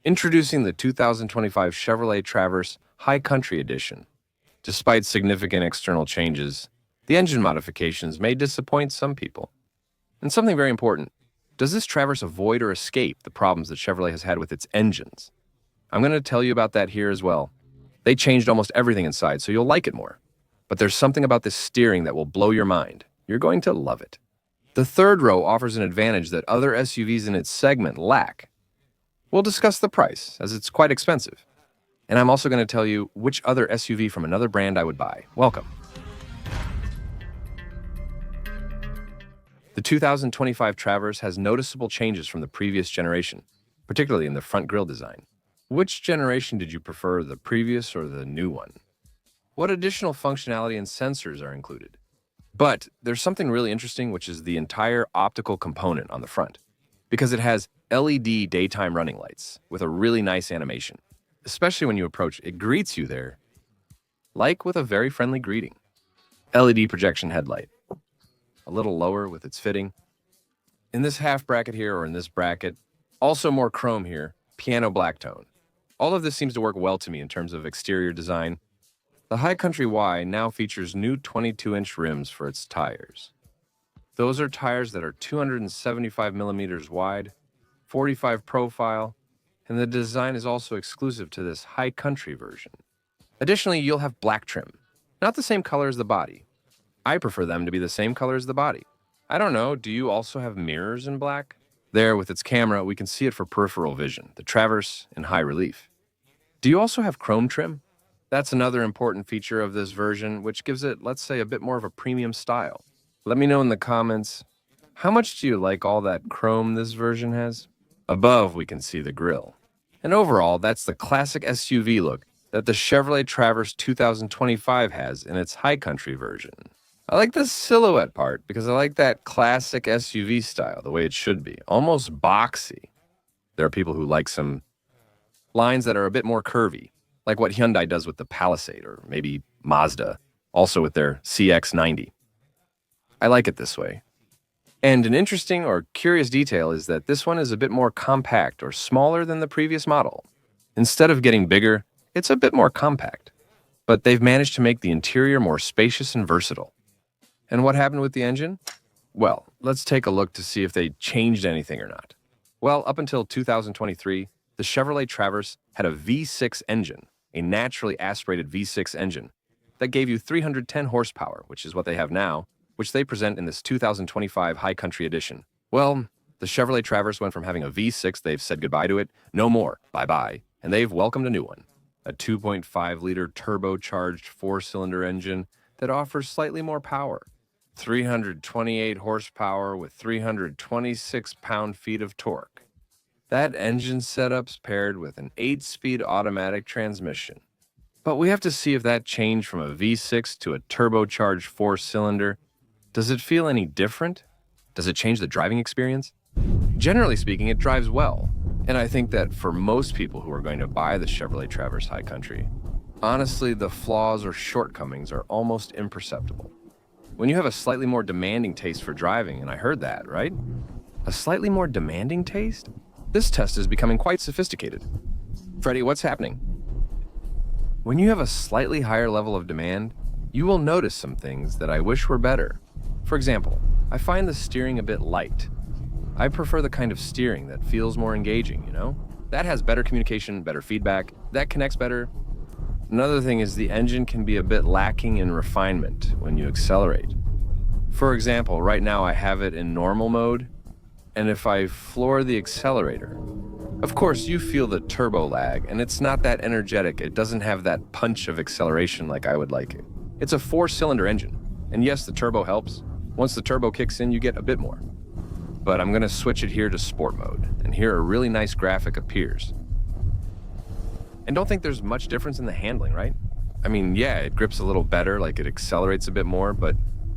Introducing the 2025 Chevrolet Traverse High Country Edition. Despite significant external changes, the engine modifications may disappoint some people. And something very important, does this Traverse avoid or escape the problems that Chevrolet has had with its engines? I'm going to tell you about that here as well. They changed almost everything inside, so you'll like it more. But there's something about this steering that will blow your mind. You're going to love it. The third row offers an advantage that other SUVs in its segment lack. We'll discuss the price, as it's quite expensive. And I'm also going to tell you which other SUV from another brand I would buy. Welcome. The 2025 Traverse has noticeable changes from the previous generation, particularly in the front grille design. Which generation did you prefer, the previous or the new one? What additional functionality and sensors are included? But there's something really interesting, which is the entire optical component on the front, because it has LED daytime running lights with a really nice animation. Especially when you approach, it greets you there, like with a very friendly greeting. LED projection headlight, a little lower with its fitting. In this half bracket here, or in this bracket, also more chrome here, piano black tone. All of this seems to work well to me in terms of exterior design. The High Country Y now features new 22-inch rims for its tires. Those are tires that are 275 millimeters wide, 45 profile, and the design is also exclusive to this High Country version. Additionally, you'll have black trim, not the same color as the body. I prefer them to be the same color as the body. I don't know, do you also have mirrors in black? There, with its camera, we can see it for peripheral vision, the Traverse in high relief. Do you also have chrome trim? That's another important feature of this version, which gives it, let's say, a bit more of a premium style. Let me know in the comments, how much do you like all that chrome this version has? Above, we can see the grille. And overall, that's the classic SUV look that the Chevrolet Traverse 2025 has in its High Country version. I like the silhouette part because I like that classic SUV style, the way it should be, almost boxy. There are people who like some lines that are a bit more curvy, like what Hyundai does with the Palisade, or maybe Mazda, also with their CX-90. I like it this way. And an interesting or curious detail is that this one is a bit more compact or smaller than the previous model. Instead of getting bigger, it's a bit more compact. But they've managed to make the interior more spacious and versatile. And what happened with the engine? Well, let's take a look to see if they changed anything or not. Well, up until 2023, the Chevrolet Traverse had a V6 engine, a naturally aspirated V6 engine, that gave you 310 horsepower, which is what they have now, which they present in this 2025 High Country Edition. Well, the Chevrolet Traverse went from having a V6, they've said goodbye to it, no more, bye-bye, and they've welcomed a new one. A 2.5-liter turbocharged four-cylinder engine that offers slightly more power. 328 horsepower with 326 pound-feet of torque. That engine setup's paired with an 8-speed automatic transmission. But we have to see if that change from a V6 to a turbocharged four-cylinder, does it feel any different? Does it change the driving experience? Generally speaking, it drives well. And I think that for most people who are going to buy the Chevrolet Traverse High Country, honestly, the flaws or shortcomings are almost imperceptible. When you have a slightly more demanding taste for driving, and I heard that, right? A slightly more demanding taste? This test is becoming quite sophisticated. Freddie, what's happening? When you have a slightly higher level of demand, you will notice some things that I wish were better. For example, I find the steering a bit light. I prefer the kind of steering that feels more engaging, you know? That has better communication, better feedback, that connects better. Another thing is the engine can be a bit lacking in refinement when you accelerate. For example, right now I have it in normal mode, and if I floor the accelerator, of course you feel the turbo lag, and it's not that energetic. It doesn't have that punch of acceleration like I would like it. It's a four-cylinder engine, and yes, the turbo helps. Once the turbo kicks in, you get a bit more. But I'm going to switch it here to sport mode, and here a really nice graphic appears. And don't think there's much difference in the handling, right? I mean, yeah, it grips a little better, like it accelerates a bit more, but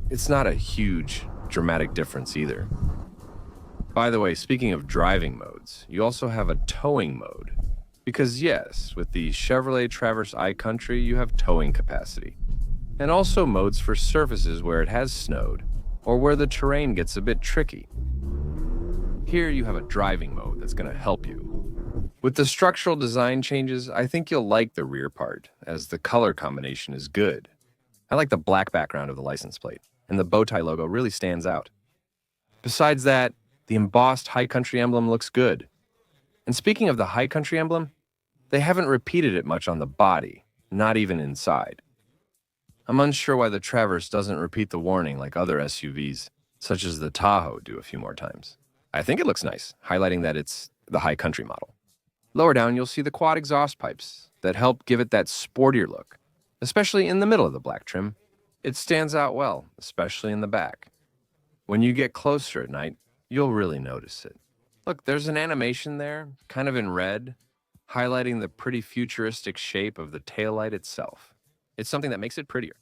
it's not a huge, dramatic difference either. By the way, speaking of driving modes, you also have a towing mode. Because yes, with the Chevrolet Traverse High Country, you have towing capacity. And also modes for surfaces where it has snowed, or where the terrain gets a bit tricky. Here you have a driving mode that's going to help you. With the structural design changes, I think you'll like the rear part, as the color combination is good. I like the black background of the license plate, and the bow tie logo really stands out. Besides that, the embossed High Country emblem looks good. And speaking of the High Country emblem, they haven't repeated it much on the body, not even inside. I'm unsure why the Traverse doesn't repeat the warning like other SUVs, such as the Tahoe, do a few more times. I think it looks nice, highlighting that it's the High Country model. Lower down, you'll see the quad exhaust pipes that help give it that sportier look, especially in the middle of the black trim. It stands out well, especially in the back. When you get closer at night, you'll really notice it. Look, there's an animation there, kind of in red, highlighting the pretty futuristic shape of the taillight itself. It's something that makes it prettier.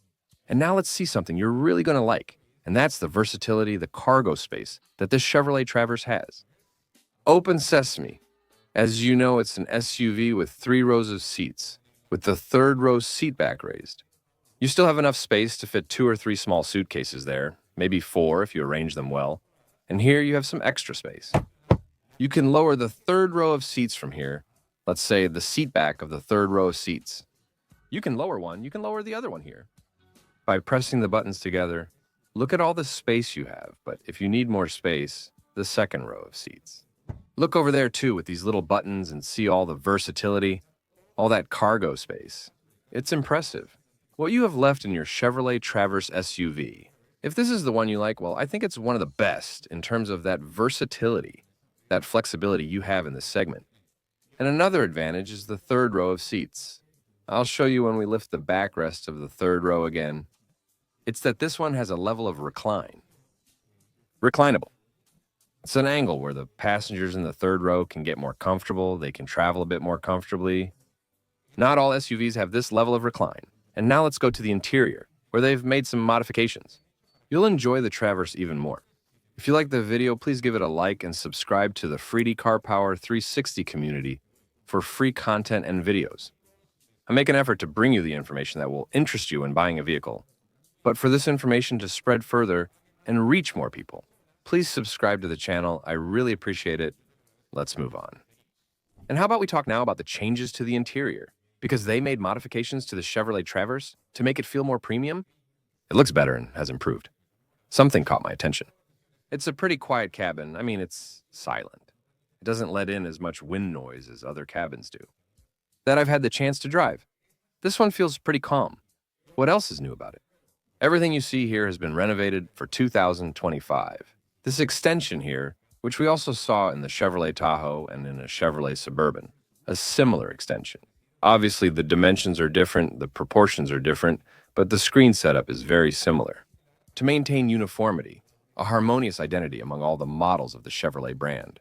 And now let's see something you're really going to like, and that's the versatility, the cargo space that this Chevrolet Traverse has. Open sesame. As you know, it's an SUV with 3 rows of seats, with the third row seat back raised. You still have enough space to fit 2 or 3 small suitcases there, maybe 4 if you arrange them well. And here you have some extra space. You can lower the third row of seats from here, let's say the seat back of the third row of seats. You can lower one, you can lower the other one here. By pressing the buttons together, look at all the space you have, but if you need more space, the second row of seats. Look over there too with these little buttons and see all the versatility, all that cargo space. It's impressive. What you have left in your Chevrolet Traverse SUV. If this is the one you like, well, I think it's one of the best in terms of that versatility, that flexibility you have in this segment. And another advantage is the third row of seats. I'll show you when we lift the backrest of the third row again. It's that this one has a level of recline. Reclinable. It's an angle where the passengers in the third row can get more comfortable, they can travel a bit more comfortably. Not all SUVs have this level of recline. And now let's go to the interior, where they've made some modifications. You'll enjoy the Traverse even more. If you like the video, please give it a like and subscribe to the Freedy Car Power 360 community for free content and videos. I make an effort to bring you the information that will interest you in buying a vehicle. But for this information to spread further and reach more people, please subscribe to the channel. I really appreciate it. Let's move on. And how about we talk now about the changes to the interior? Because they made modifications to the Chevrolet Traverse to make it feel more premium. It looks better and has improved. Something caught my attention. It's a pretty quiet cabin. I mean, it's silent. It doesn't let in as much wind noise as other cabins do. That I've had the chance to drive. This one feels pretty calm. What else is new about it? Everything you see here has been renovated for 2025. This extension here, which we also saw in the Chevrolet Tahoe and in a Chevrolet Suburban, a similar extension. Obviously, the dimensions are different, the proportions are different, but the screen setup is very similar. To maintain uniformity, a harmonious identity among all the models of the Chevrolet brand.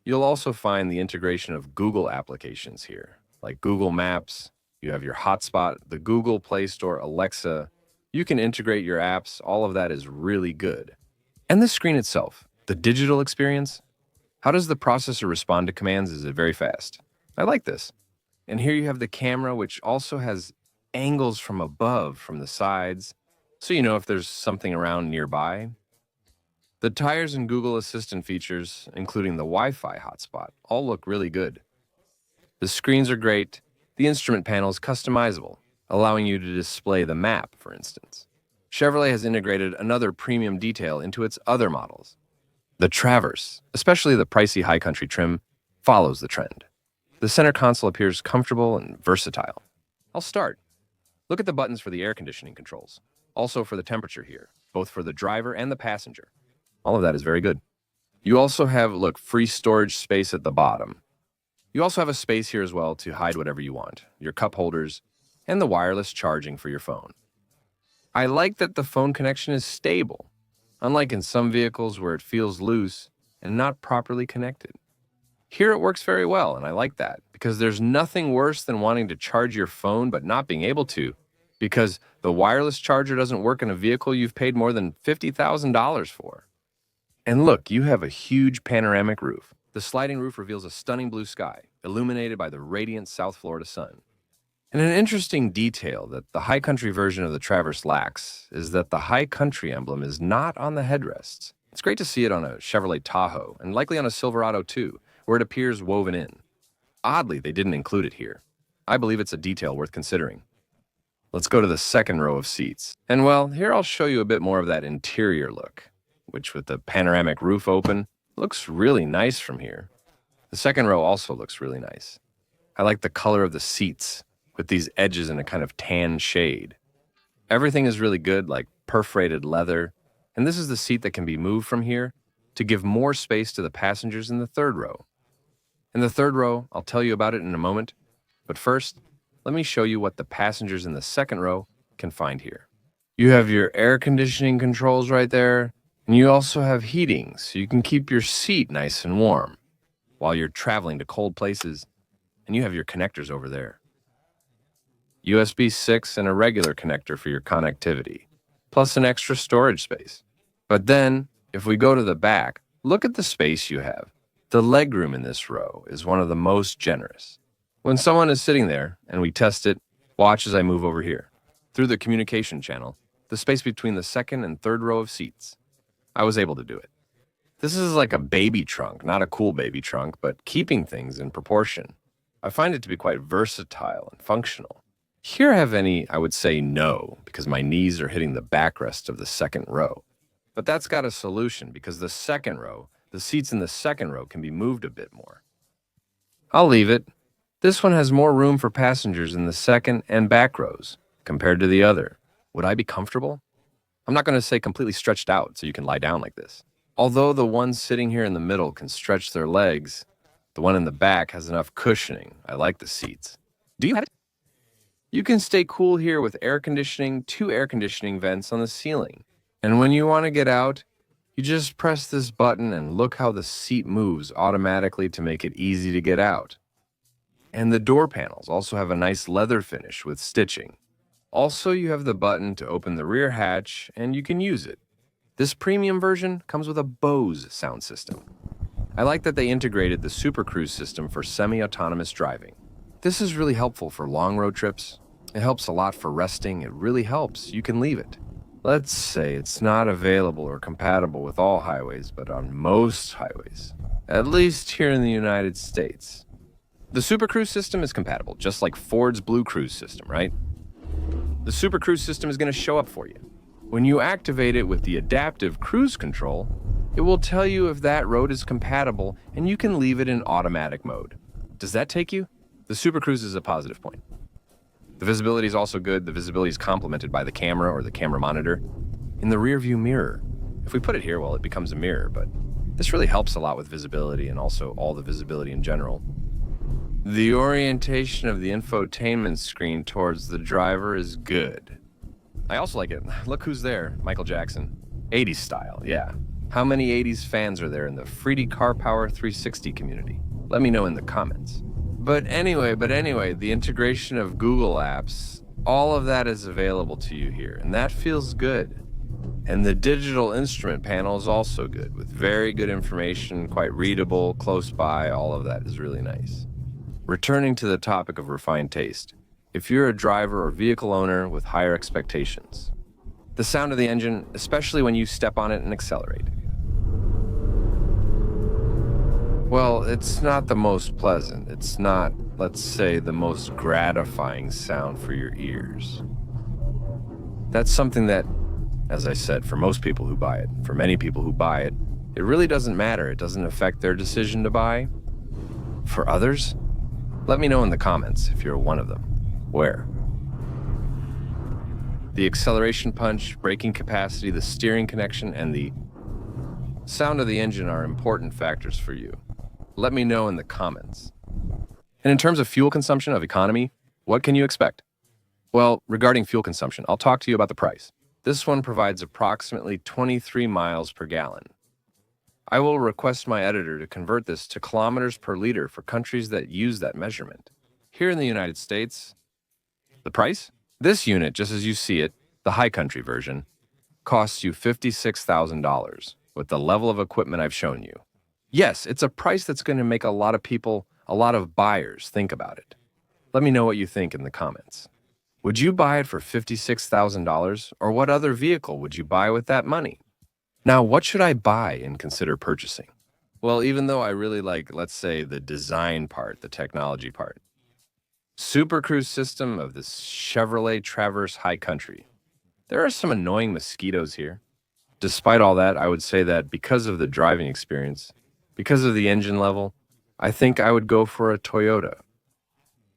You'll also find the integration of Google applications here, like Google Maps, you have your hotspot, the Google Play Store, Alexa. You can integrate your apps, all of that is really good. And the screen itself, the digital experience, how does the processor respond to commands? Is it very fast? I like this. And here you have the camera, which also has angles from above, from the sides, so you know if there's something around nearby. The tires and Google Assistant features, including the Wi-Fi hotspot, all look really good. The screens are great. The instrument panel is customizable, allowing you to display the map, for instance. Chevrolet has integrated another premium detail into its other models. The Traverse, especially the pricey High Country trim, follows the trend. The center console appears comfortable and versatile. I'll start. Look at the buttons for the air conditioning controls. Also for the temperature here, both for the driver and the passenger. All of that is very good. You also have, look, free storage space at the bottom. You also have a space here as well to hide whatever you want, your cup holders, and the wireless charging for your phone. I like that the phone connection is stable, unlike in some vehicles where it feels loose and not properly connected. Here it works very well, and I like that, because there's nothing worse than wanting to charge your phone but not being able to, because the wireless charger doesn't work in a vehicle you've paid more than $50,000 for. And look, you have a huge panoramic roof. The sliding roof reveals a stunning blue sky, illuminated by the radiant South Florida sun. And an interesting detail that the High Country version of the Traverse lacks is that the High Country emblem is not on the headrests. It's great to see it on a Chevrolet Tahoe, and likely on a Silverado too, where it appears woven in. Oddly, they didn't include it here. I believe it's a detail worth considering. Let's go to the second row of seats. And well, here I'll show you a bit more of that interior look, which with the panoramic roof open, looks really nice from here. The second row also looks really nice. I like the color of the seats, with these edges in a kind of tan shade. Everything is really good, like perforated leather, and this is the seat that can be moved from here to give more space to the passengers in the third row. In the third row, I'll tell you about it in a moment, but first, let me show you what the passengers in the second row can find here. You have your air conditioning controls right there, and you also have heating, so you can keep your seat nice and warm while you're traveling to cold places, and you have your connectors over there. USB 6 and a regular connector for your connectivity, plus an extra storage space. But then, if we go to the back, look at the space you have. The legroom in this row is one of the most generous. When someone is sitting there and we test it, watch as I move over here. Through the communication channel, the space between the second and third row of seats. I was able to do it. This is like a baby trunk, not a cool baby trunk, but keeping things in proportion. I find it to be quite versatile and functional. Here I have any, I would say no, because my knees are hitting the backrest of the second row. But that's got a solution because the seats in the second row can be moved a bit more. I'll leave it. This one has more room for passengers in the second and back rows compared to the other. Would I be comfortable? I'm not going to say completely stretched out so you can lie down like this. Although the one sitting here in the middle can stretch their legs, the one in the back has enough cushioning. I like the seats. Do you have it? You can stay cool here with air conditioning, 2 air conditioning vents on the ceiling. And when you want to get out, you just press this button and look how the seat moves automatically to make it easy to get out. And the door panels also have a nice leather finish with stitching. Also, you have the button to open the rear hatch, and you can use it. This premium version comes with a Bose sound system. I like that they integrated the Super Cruise system for semi-autonomous driving. This is really helpful for long road trips. It helps a lot for resting. It really helps. You can leave it. Let's say it's not available or compatible with all highways, but on most highways, at least here in the United States. The Super Cruise system is compatible, just like Ford's Blue Cruise system, right? The Super Cruise system is going to show up for you. When you activate it with the adaptive cruise control, it will tell you if that road is compatible and you can leave it in automatic mode. Does that take you? The Super Cruise is a positive point. The visibility is also good. The visibility is complemented by the camera or the camera monitor in the rear view mirror. If we put it here, well, it becomes a mirror, but this really helps a lot with visibility and also all the visibility in general. The orientation of the infotainment screen towards the driver is good. I also like it. Look who's there, Michael Jackson. 80s style, yeah. How many 80s fans are there in the Freedy Car Power 360 community? Let me know in the comments. But anyway, the integration of Google Apps, all of that is available to you here, and that feels good. And the digital instrument panel is also good, with very good information, quite readable, close by, all of that is really nice. Returning to the topic of refined taste, if you're a driver or vehicle owner with higher expectations, the sound of the engine, especially when you step on it and accelerate. Well, it's not the most pleasant. It's not, let's say, the most gratifying sound for your ears. That's something that, as I said, for most people who buy it, for many people who buy it, it really doesn't matter. It doesn't affect their decision to buy. For others, let me know in the comments if you're one of them. Where? The acceleration punch, braking capacity, the steering connection, and the sound of the engine are important factors for you. Let me know in the comments. And in terms of fuel consumption, of economy, what can you expect? Well, regarding fuel consumption, I'll talk to you about the price. This one provides approximately 23 miles per gallon. I will request my editor to convert this to kilometers per liter for countries that use that measurement. Here in the United States, the price? This unit, just as you see it, the high country version, costs you $56,000 with the level of equipment I've shown you. Yes, it's a price that's going to make a lot of people, a lot of buyers think about it. Let me know what you think in the comments. Would you buy it for $56,000, or what other vehicle would you buy with that money? Now, what should I buy and consider purchasing? Well, even though I really like, let's say, the design part, the technology part, Super Cruise system of this Chevrolet Traverse High Country. There are some annoying mosquitoes here. Despite all that, I would say that because of the driving experience, because of the engine level, I think I would go for a Toyota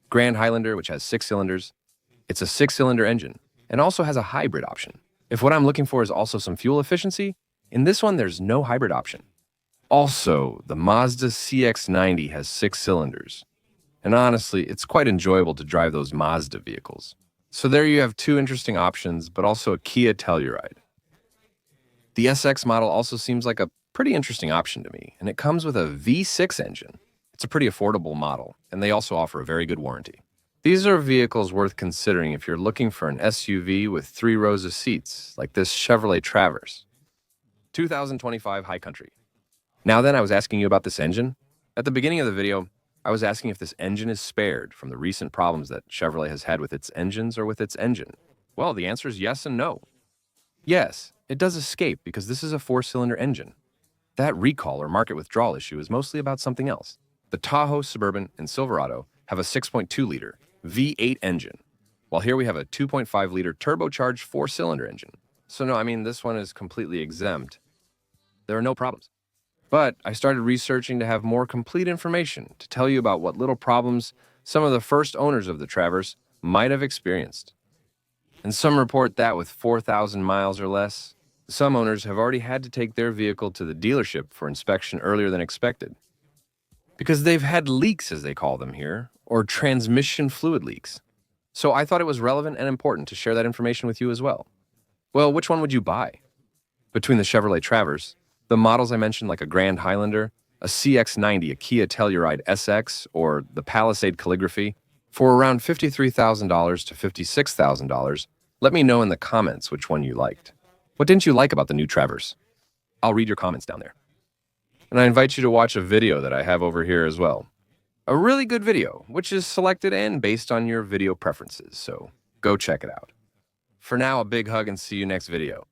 Grand Highlander, which has 6 cylinders. It's a 6 cylinder engine and also has a hybrid option. If what I'm looking for is also some fuel efficiency, in this one there's no hybrid option. Also, the Mazda CX-90 has 6 cylinders. And honestly, it's quite enjoyable to drive those Mazda vehicles. So there you have two interesting options, but also a Kia Telluride. The SX model also seems like a pretty interesting option to me, and it comes with a V6 engine. It's a pretty affordable model, and they also offer a very good warranty. These are vehicles worth considering if you're looking for an SUV with 3 rows of seats, like this Chevrolet Traverse. 2025 High Country. Now then, I was asking you about this engine. At the beginning of the video, I was asking if this engine is spared from the recent problems that Chevrolet has had with its engines or with its engine. Well, the answer is yes and no. Yes, it does escape because this is a 4 cylinder engine. That recall or market withdrawal issue is mostly about something else. The Tahoe, Suburban, and Silverado have a 6.2-liter V8 engine, while here we have a 2.5-liter turbocharged 4 cylinder engine. So no, I mean, this one is completely exempt. There are no problems. But I started researching to have more complete information to tell you about what little problems some of the first owners of the Traverse might have experienced. And some report that with 4,000 miles or less, some owners have already had to take their vehicle to the dealership for inspection earlier than expected. Because they've had leaks, as they call them here, or transmission fluid leaks. So I thought it was relevant and important to share that information with you as well. Well, which one would you buy? Between the Chevrolet Traverse, the models I mentioned like a Grand Highlander, a CX-90, a Kia Telluride SX, or the Palisade Calligraphy, for around $53,000 to $56,000, let me know in the comments which one you liked. What didn't you like about the new Traverse? I'll read your comments down there. And I invite you to watch a video that I have over here as well. A really good video, which is selected and based on your video preferences, so go check it out. For now, a big hug and see you next video.